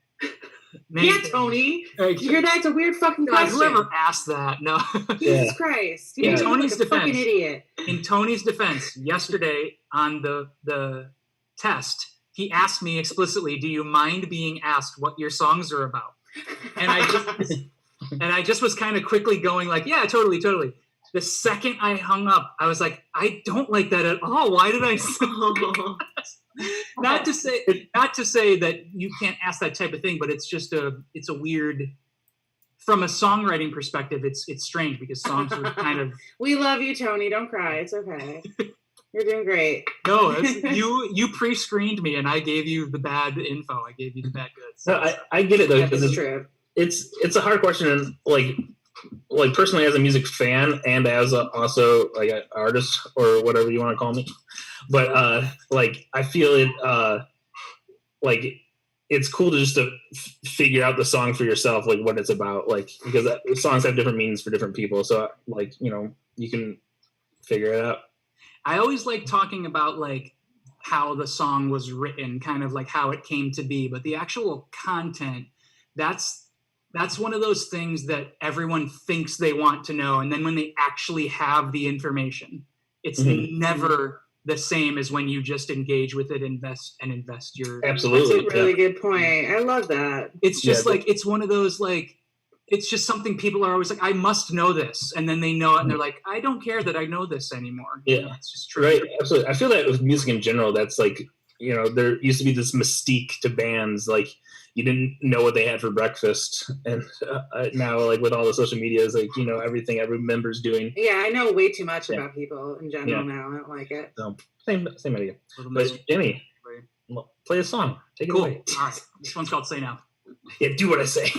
Tony. You hear that? It's a weird fucking question. Whoever asked that, no. Jesus Christ. In Tony's defense, fucking idiot. In Tony's defense, yesterday on the test, he asked me explicitly, "Do you mind being asked what your songs are about?" And I just was kind of quickly going like, "Yeah, totally." The second I hung up, I was like, "I don't like that at all. Why did I say that?" Not to say that you can't ask that type of thing, but it's just it's a weird, from a songwriting perspective, it's strange because songs are kind of. We love you, Tony. Don't cry. It's okay. You're doing great. No, you pre-screened me and I gave you the bad info. I gave you the bad goods. No, I get it though. That's true. It's a hard question, and like personally as a music fan and as also like an artist or whatever you want to call me, but like I feel it like it's cool to just to figure out the song for yourself, like what it's about, like because songs have different meanings for different people, so like you can figure it out. I always like talking about like how the song was written, kind of like how it came to be, but the actual content, that's one of those things that everyone thinks they want to know. And then when they actually have the information, it's never the same as when you just engage with it, invest your. Absolutely. That's a really good point. I love that. It's just like, it's one of those, like, it's just something people are always like, I must know this. And then they know it and they're like, I don't care that I know this anymore. Yeah. It's just true. Right. Absolutely. I feel that with music in general, that's like, there used to be this mystique to bands, like, you didn't know what they had for breakfast, and now, like with all the social media, is like everything every member's doing. Yeah, I know way too much about people in general now. I don't like it. So, same idea. But Jimmy, play a song. Take it away. All right, this one's called "Say Now." Yeah, do what I say.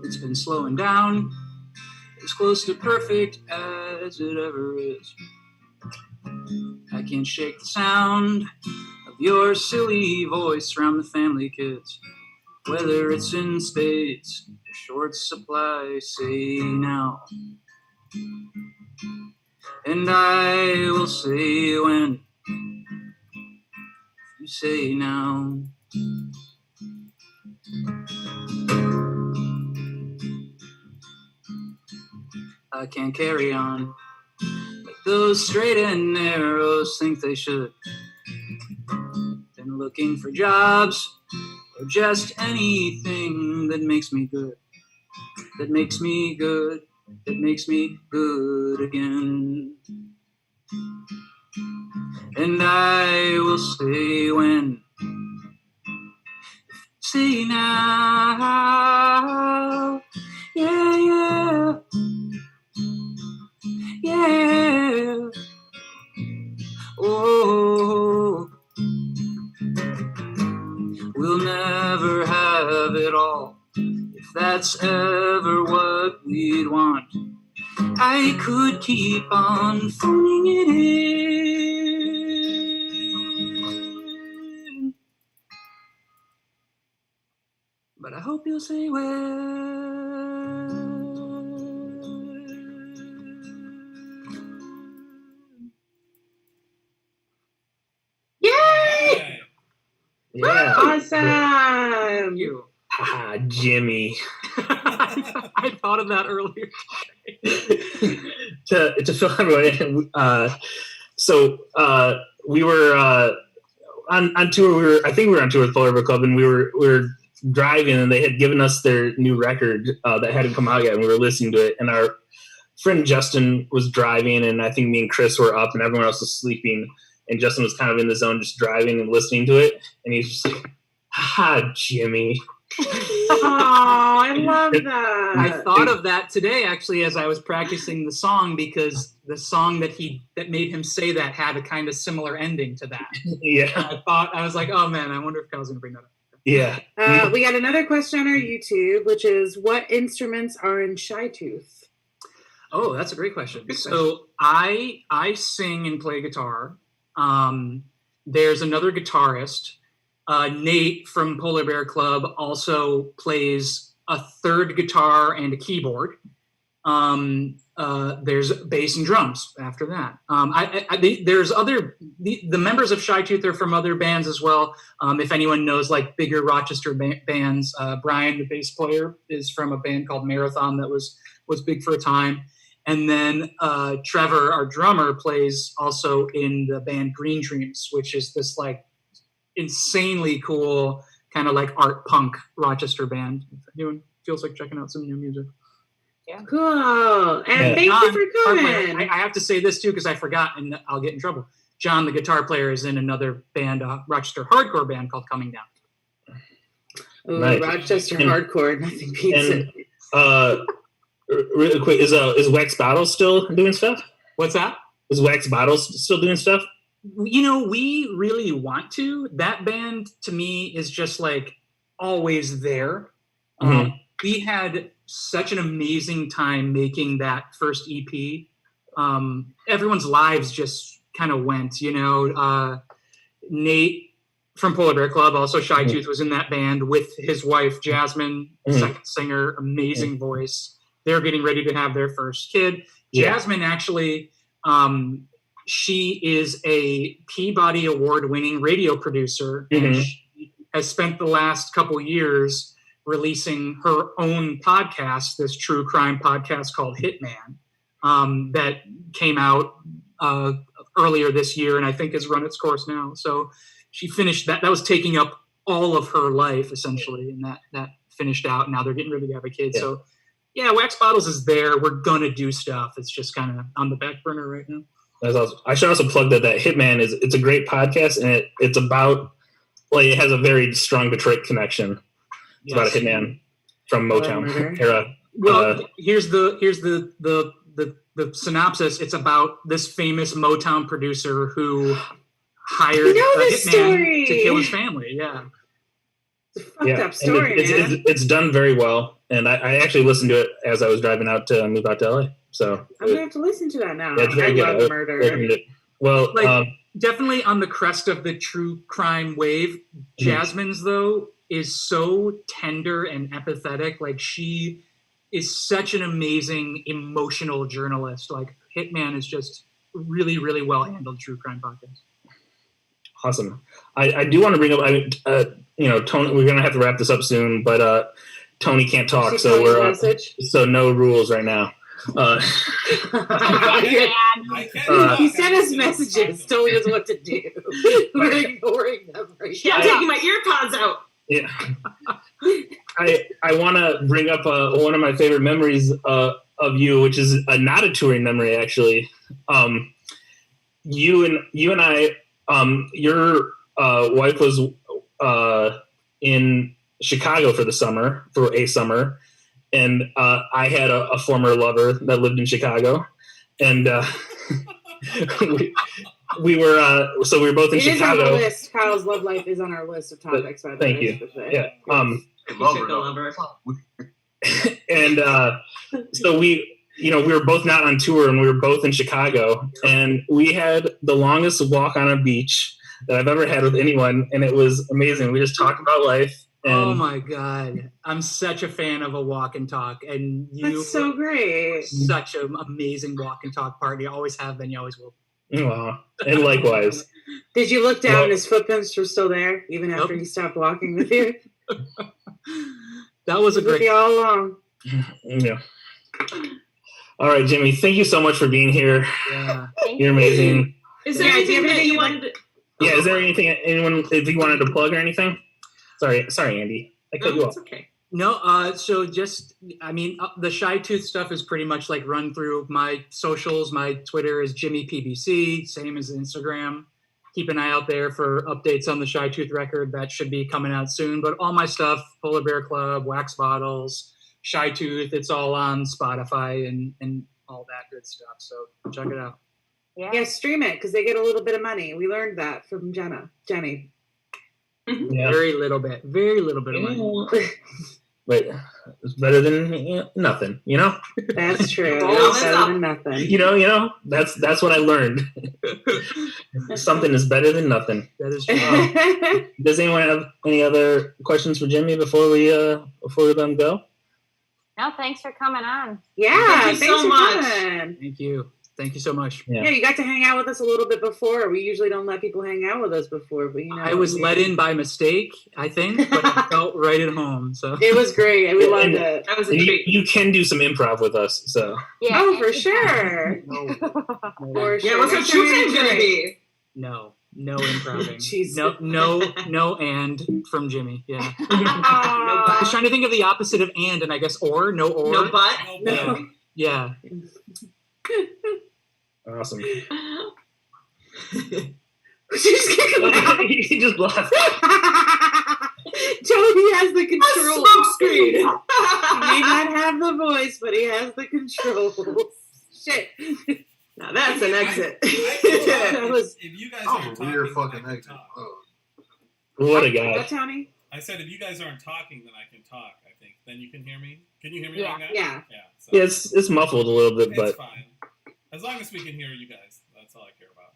It's been slowing down, as close to perfect as it ever is. I can't shake the sound of your silly voice around the family kids. Whether it's in spades or short supply, say now. And I will say when you say now. I can't carry on like those straight and narrows think they should. Been looking for jobs or just anything that makes me good, that makes me good, that makes me good again. And I will say when, say now, yeah. Yeah, oh, we'll never have it all, if that's ever what we'd want. I could keep on phoning it in, but I hope you'll say well. Yay! Yeah. Awesome. You. Jimmy. I thought of that earlier. to fill everyone in, so we were on tour. I think we were on tour with Polar Bear Club, and we were driving, and they had given us their new record that hadn't come out yet, and we were listening to it. And our friend Justin was driving, and I think me and Chris were up, and everyone else was sleeping. And Justin was kind of in the zone, just driving and listening to it. And he's just like, Jimmy. Oh, I love that. I thought of that today, actually, as I was practicing the song, because the song that made him say that had a kind of similar ending to that. Yeah. I was like, oh man, I wonder if Kyle's going to bring that up. Yeah. We got another question on our YouTube, which is, what instruments are in Shy Tooth? Oh, that's a great question. So I sing and play guitar. There's another guitarist, Nate from Polar Bear Club, also plays a third guitar and a keyboard. There's bass and drums after that. There's the members of Shy Tooth are from other bands as well. If anyone knows like bigger Rochester bands, Brian, the bass player, is from a band called Marathon that was big for a time. And then Trevor, our drummer, plays also in the band Green Dreams, which is this like insanely cool kind of like art punk Rochester band. If anyone feels like checking out some new music. Yeah. Cool. And thank you for coming. I have to say this too, because I forgot and I'll get in trouble. John, the guitar player, is in another band, Rochester hardcore band called Coming Down. Ooh, nice. Rochester hardcore, nothing beats it. Really quick, is Wax Bottles still doing stuff? What's that? Is Wax Bottles still doing stuff? You know, we really want to. That band, to me, is just like always there. Mm-hmm. We had such an amazing time making that first EP. Everyone's lives just kind of went, you know. Nate from Polar Bear Club, also Shy Tooth, was in that band with his wife, Jasmine, second singer, amazing voice. They're getting ready to have their first kid. Jasmine, actually, she is a Peabody Award-winning radio producer, and she has spent the last couple years releasing her own podcast, this true crime podcast called Hitman, that came out earlier this year and I think has run its course now. So she finished that. That was taking up all of her life, essentially, and that finished out. Now they're getting ready to have a kid. Yeah. So, yeah, Wax Bottles is there. We're going to do stuff. It's just kind of on the back burner right now. That's awesome. I should also plug that Hitman it's a great podcast, and it's about, like, it has a very strong Detroit connection. It's about a hitman from Motown era. Well, here's the synopsis. It's about this famous Motown producer who hired a hitman to kill his family. Yeah. It's a fucked up story, it's done very well, and I actually listened to it as I was driving out to move out to LA. So I'm gonna have to listen to that now. Yeah, it's very I good. love murder. Well, definitely on the crest of the true crime wave. Jasmine's though is so tender and empathetic. Like, she is such an amazing emotional journalist. Like, Hitman is just really, really well handled true crime podcast. Awesome. I do want to bring up, Tony, we're going to have to wrap this up soon, but Tony can't talk, so so no rules right now. He sent us messages, told us what to do. We're ignoring them right now. I'm taking my ear pods out. Yeah. I want to bring up one of my favorite memories of you, which is not a touring memory, actually. You and I, your wife was in Chicago for a summer, and I had a former lover that lived in Chicago, and we were both in Chicago. Is on our list. Kyle's love life is on our list of topics. By the Thank you. Yeah. And so we were both not on tour, and we were both in Chicago, and we had the longest walk on a beach that I've ever had with anyone, and it was amazing. We just talked about life. And oh my God. I'm such a fan of a walk and talk, and that's so great. Such an amazing walk and talk partner. You always have been, you always will. Wow. And likewise. Did you look down and his footprints were still there, even after he stopped walking with you? That was a great. With you all along. Yeah. All right, Jimmy. Thank you so much for being here. Yeah. You're amazing. Is there anything that you wanted to? Yeah. Is there anything if you wanted to plug or anything? Sorry, Andy. I cut you off. It's okay. No, so just, the Shy Tooth stuff is pretty much like run through my socials. My Twitter is Jimmy PBC, same as Instagram. keep an eye out there for updates on the Shy Tooth record. That should be coming out soon. But all my stuff, Polar Bear Club, Wax Bottles, Shy Tooth, it's all on Spotify and all that good stuff. So check it out. Yeah, stream it because they get a little bit of money. We learned that from Jenny. Yeah. Very little bit of money. But it's better than nothing, you know? That's true. It's better than nothing. You know, that's what I learned. Something is better than nothing. That is true. Does anyone have any other questions for Jimmy before we let him go? No, thanks for coming on. Yeah, thank you so much. Thank you so much. Yeah, you got to hang out with us a little bit before. We usually don't let people hang out with us before, but I was let in by mistake, I think, but I felt right at home. So it was great. We loved it. That was a treat. You can do some improv with us, so Yeah. Oh, for sure. For sure. Yeah, what's our true name gonna be? No improving. Jesus. No, and from Jimmy. Yeah. No I but. was trying to think of the opposite of and I guess or. No but. Yeah. awesome. He just laughed. Tony has the control. Smoke screen. He may not have the voice, but he has the control. Shit. Now that's an exit. If you guys aren't talking, weird fucking then I can exit. talk. What a guy. What, Tony? I said if you guys aren't talking, then I can talk. I think. Then you can hear me. Can you hear me Yeah. right now? Yeah. So Yeah, it's muffled a little bit, it's but fine. As long as we can hear you guys, that's all I care about.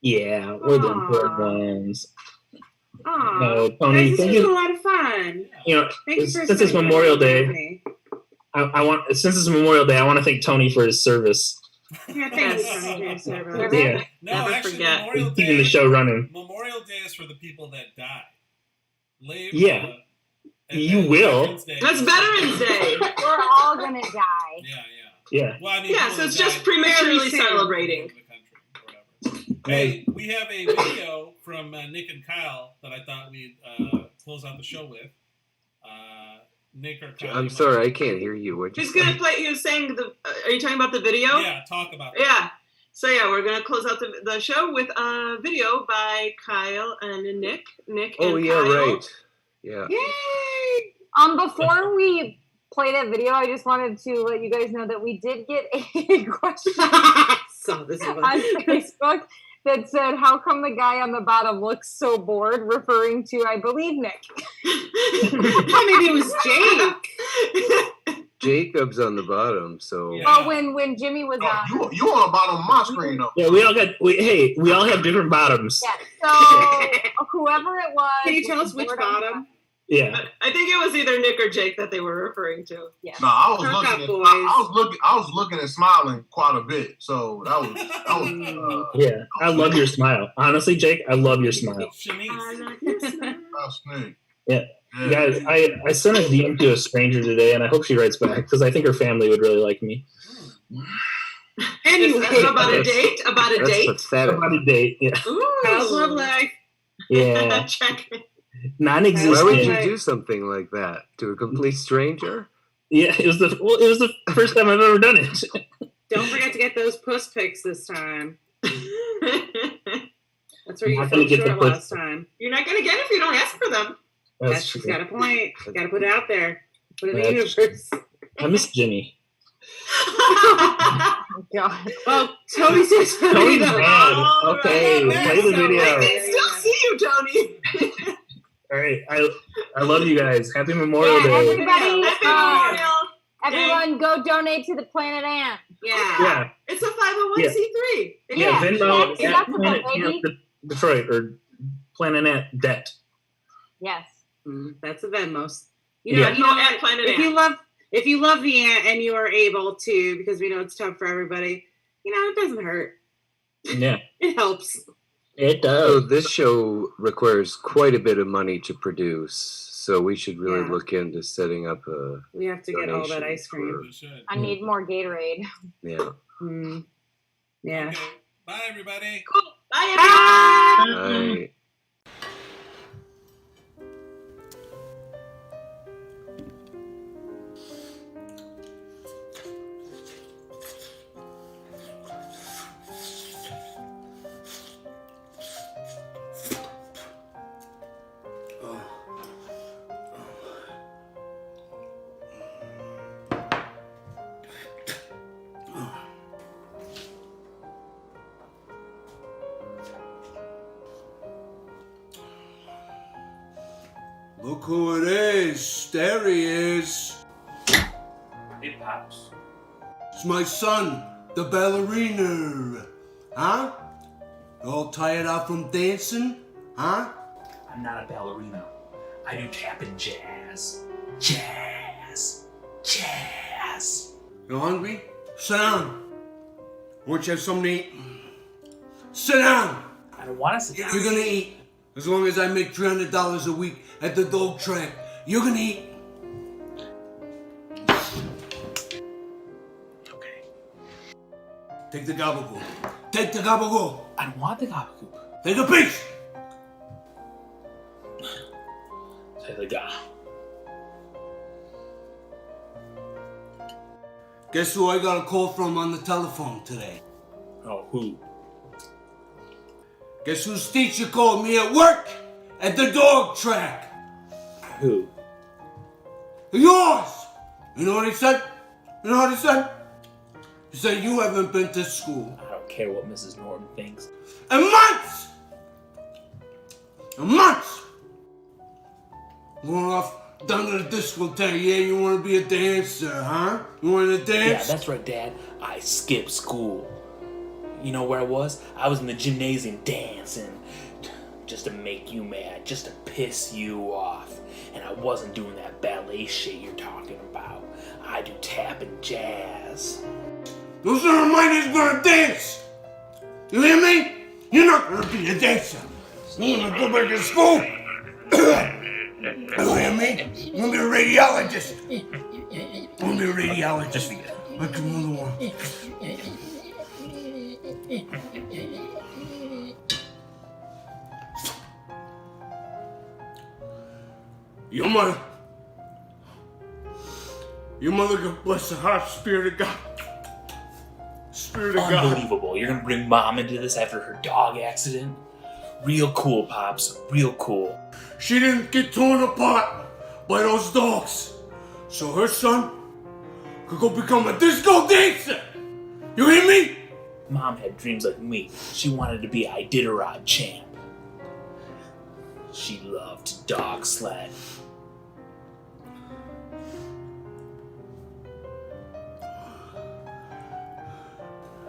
yeah, we're the important ones. Aw. No, Tony, This thank was you. a lot of fun. You know, Thank you for since it's spending Memorial time with Day, me. since it's Memorial Day, I want to thank Tony for his service. Yeah, thank you, Tony, for your service. Yeah, No, Never actually, forget. Memorial keeping the Day. show running. Memorial Day is for the people that die. Yeah. And You then will. Veterans Day That's is- Veterans Day. We're all gonna die. Yeah. Yeah. Well, I mean, Yeah, people so it's that just died prematurely Very soon. celebrating. in the country or whatever. Hey, we have a video from Nick and Kyle that I thought we'd close out the show with. Nick or Kyle? I'm sorry, I can't hear you. What'd you Who's say? gonna play? He was saying are you talking about the video? Yeah, talk about that. Yeah. So yeah, we're gonna close out the show with a video by Kyle and Nick. Oh and yeah, Kyle. right. Yeah. Yay! Before we play that video, I just wanted to let you guys know that we did get a question Saw this one. on Facebook that said, "How come the guy on the bottom looks so bored?" Referring to, I believe, Nick. I mean, it was Jake. Jacob's on the bottom, so Yeah. Oh, when Jimmy was on. You on the bottom of my screen though. Yeah, we all have different bottoms. Yeah. So whoever it was. Can you tell us was which bored on the bottom? Yeah. I think it was either Nick or Jake that they were referring to. Yeah. No, I was Perk looking up, at boys. I was looking and smiling quite a bit. So that was Yeah. I love your smile. Honestly, Jake, I love your smile. Shanice. that's Nick. Yeah. Guys, I sent a DM to a stranger today, and I hope she writes back because I think her family would really like me. Anyway, About a date? About a that's date? pathetic. About a date, yeah. how's love Ooh. life? Yeah. Check. Why would Non-existent. you do something like that to a complete stranger? Yeah, it was the first time I've ever done it. Don't forget to get those puss pics this time. That's where I'm you not gonna fell get the short puss. last time. You're not gonna get it if you don't ask for them. That's she's got a point. Got to put it out there. Put it in the That's- universe. I miss Jimmy. Oh, God. Oh, Tony says Tony's something. mad. All Okay, right. play the I video. can still see you, Tony. All right, I love you guys. Happy Memorial Yeah, Day. everybody, Happy Memorial. everyone go donate to the Planet Ant. Yeah. Yeah, It's a 501c3. yeah. Venmo Yeah, at that's Planet the baby. Ant Detroit or Planet Ant Debt. Yes. That's a Venmo. You know, Yeah. you know At what? Planet If you love the ant and you are able to, because we know it's tough for everybody, it doesn't hurt. Yeah, It helps. it So does. this show requires quite a bit of money to produce, so we should really Yeah. look into setting up a We have to get all that donation ice cream. We should. I need more Gatorade. yeah. Yeah. Okay. Bye, everybody. Cool. Bye, everyone. I Look who it is. There he is. Hey, Pops. It's my son, the ballerina. Huh? You all tired out from dancing? Huh? I'm not a ballerina. I do tap and jazz. Jazz. Jazz. You hungry? Sit down. Won't you have something to eat? Sit down. I don't want to sit down. You're gonna eat. As long as I make $300 a week at the dog track, you're gonna eat. Okay. Take the gabagool. Take the gabagool. I don't want the gabagool. Take a piece. Take the ga. Guess who I got a call from on the telephone today? Oh, who? Guess whose teacher called me at work at the dog track? Who? Yours! You know what he said? You know what he said? He said, you haven't been to school. I don't care what Mrs. Norton thinks. In months! In months! Going off down to the discotheque. Yeah, you want to be a dancer, huh? You want to dance? Yeah, that's right, Dad. I skipped school. You know where I was? I was in the gymnasium dancing. Just to make you mad. Just to piss you off. And I wasn't doing that ballet shit you're talking about. I do tap and jazz. Those are reminders gonna dance! You hear me? You're not gonna be a dancer. You're gonna go back to school. You hear me? I'm gonna be a radiologist. I'm gonna be a radiologist. Like your mother wants. Your mother, God bless the heart, Spirit of God. Spirit of God. Unbelievable. You're gonna bring Mom into this after her dog accident? Real cool, Pops. Real cool. She didn't get torn apart by those dogs. So her son could go become a disco dancer. You hear me? Mom had dreams like me. She wanted to be Iditarod champ. She loved dog sled.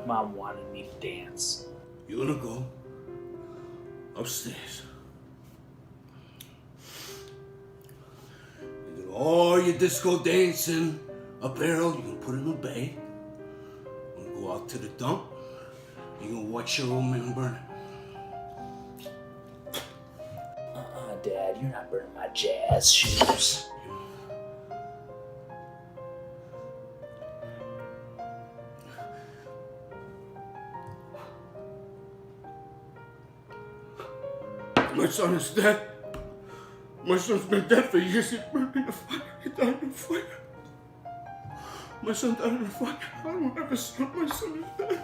Mom wanted me to dance. You wanna go upstairs? You get all your disco dancing apparel. You can put in a bag. You can go out to the dump. You can watch your old man burn. Dad, you're not burning my jazz shoes. My son is dead. My son's been dead for years. He burned in the fire. He died in the fire. My son died in the fire. I don't have a son. My son is dead.